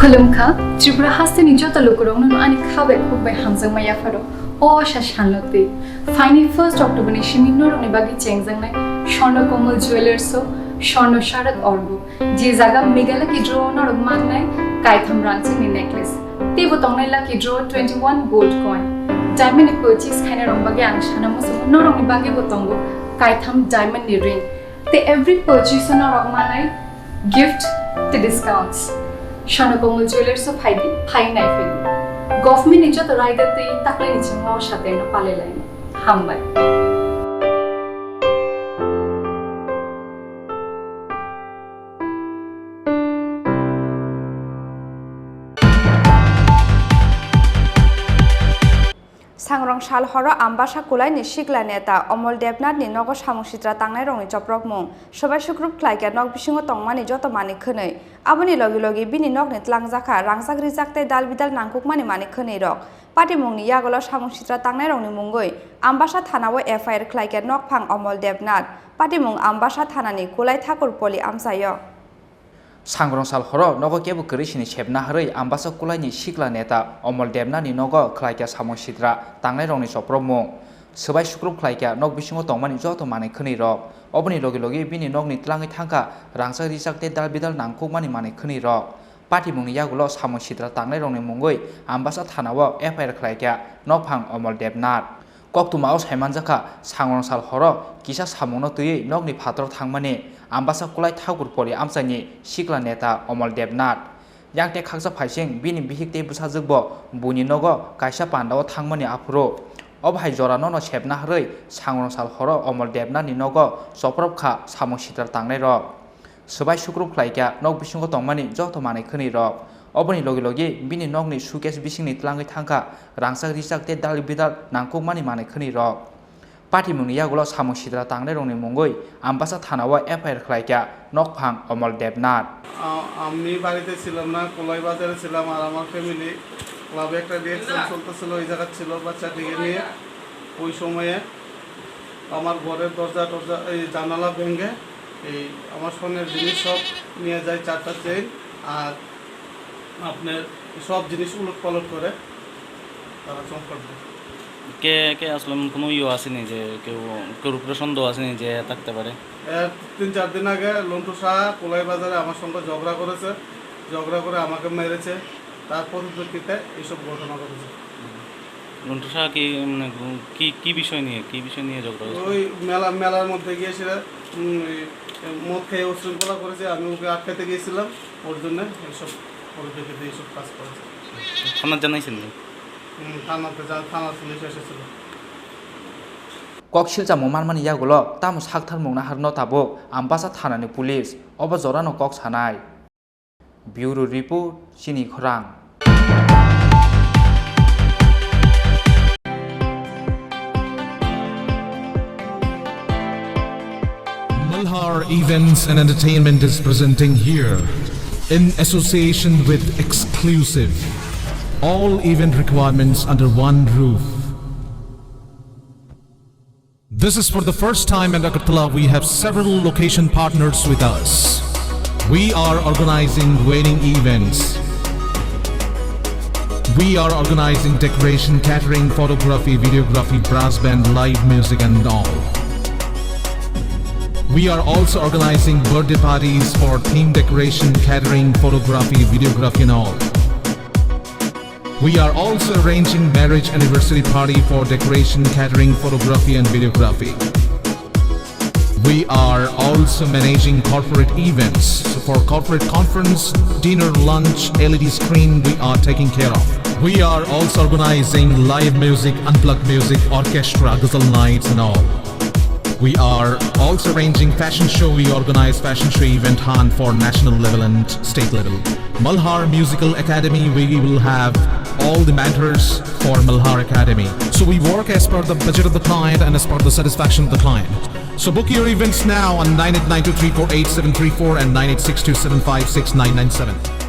Khulumkha, Tripura has the Nijota Lokurong and Kabek by Hamzang Mayafaro, or Shashanlote. Finally, 1st October, Nishimino Nibagi Chengzang, Shono Komal Jewelers, so Shono Sharak Orgo, Jizaga Megala Kidro, not of Manai, Kaitham Ranching necklace. Tebotong lucky draw 21 gold coin. Diamond purchase kind of Bagang, Shanamus, not only Bagi Botongo, Kaitham diamond ring. They every purchase on our Manai gift the discounts. Shono Komal Jewelers of Heidi, High Knife. Government Ninja the rider the Taklanichim or Shatena Paleline. Humble. Sangrong shal horo ambasha kulai ni Sikla Neta Amal Debnath ni Nogo Samung Sitra Tangnairokni Choprobmung Sobai Shukrub Klaika Nog Bisingo Tongmani Joto Mani Khonei Aboni Logi Logi Bini Nog ni Tlangjaka Rangsak Rizakte Dal Bidal Nangkuk Mani Mani Khonei Rok Pati Mungni Yagolo Samung Sitra Tangnairokni Mungoi Ambasha Thanawo FIR Klaika Nog Phang Amal Debnath Pati Mung Ambasha Thanani Kulai Thakur Poli Amsayo Sangrong sal horo Nogo kebu kerishini chebna hari ambasa kulai ni Sikla Neta Amal Debnath ni Nogo klaika Samung Sitra Tangnairokni Choprobmung Sobai Shukrub klaika Nog Bisingo Tongmani Joto Mani Khonei Rok Oboni Logi Logi Bini Nog ni Tlangai Thangka Rangsak Rizakte Dal Bidal Nangkuk Mani Mani Khonei Rok Pati Mungni Yagulo Samung Sitra Tangnairokni Mungoi ambasa Thanawo FIR klaika Nog Phang Amal Debnath Koktuma os Hemanjaka Sangrong sal horo Kisa Samungno Tui Nog ni Phatro Thangmani ambasa kulai thakur poli amsani Sikla Neta Amal Debnath yangte khaksa phaising bini bihikte busajukbo buni nogo kaisa pandaw thangmani afro obhai jorano no chepna harei sangrong sal horo Amal Debnath ni nogo soprobkha Samung Sitra Tangnairok sobai sukrub khlaika nog bisingo tongmani joto manai khoni rok oboni logi logi bini nogni suitcase bisingni tlangai thangka rangsak rizakte dal bidal nangkuk mani manai khoni rok Pati Mungni Yagulo Samung Sitra Tangnairokni Mungoi ambasa Thanawo FIR klaika Nog Phang Amal Debnath আমি বাড়িতে ছিলাম না কোলাই বাজারে ছিলাম আর আমার family ক্লাবে একটা reaction চলতেছিল ওই জায়গা ছিল বাচ্চাটিকে নিয়ে ওই সময়ে আমার ঘরের দরজা এই জানালা ভেঙে এই আমার সোনার জিনিস সব নিয়ে যায় 4টা চেইন আর আপনার সব জিনিস উলটপালট করে তারা চম্পট দেয় কে আসলে কোনো আসেনি যে কেউ উপরে সন্দেহ আসেনি যে থাকতে পারে 3-4 দিন আগে লন্টু শাহ কোলাই বাজারে আমার সঙ্গে ঝগড়া করে আমাকে মেরেছে তার পরিপ্রেক্ষিতে এইসব ঘটনা ঘটেছে লন্টু শাহ কি বিষয় নিয়ে ঝগড়া ওই মেলার মধ্যে গিয়ে সেটা মদ খেয়ে উশৃঙ্খলা করেছে আমি ওকে আটকাতে গিয়েছিলাম ওর জন্য এইসব পরিপ্রেক্ষিতে এইসব কাজ করেছে থানা জানাইছেন থানা পুলিশ এসেছিল Kokshil jamung manmani yagulo tamu sakthar mungna harno tabo ambasa thanani police oba jorano kok sanai Bureau Report Chini Khorang Malhar Events and Entertainment is presenting here in association with Exclusive all event requirements under one roof. This is for the first time in Agartala we have several location partners with us. We are organizing wedding events. We are organizing decoration, catering, photography, videography, brass band, live music and all. We are also organizing birthday parties for theme decoration, catering, photography, videography and all. We are also arranging marriage anniversary party for decoration, catering, photography and videography. We are also managing corporate events. So for corporate conference, dinner, lunch, LED screen we are taking care of. We are also organizing live music, unplugged music, orchestra, ghazal nights and all. We are also arranging fashion show. We organize fashion show event hunt for national level and state level. Malhar Musical Academy, we will have all the mentors for Malhar Academy. So we work as per the budget of the client and as per the satisfaction of the client. So book your events now on 9892348734 and 9862756997.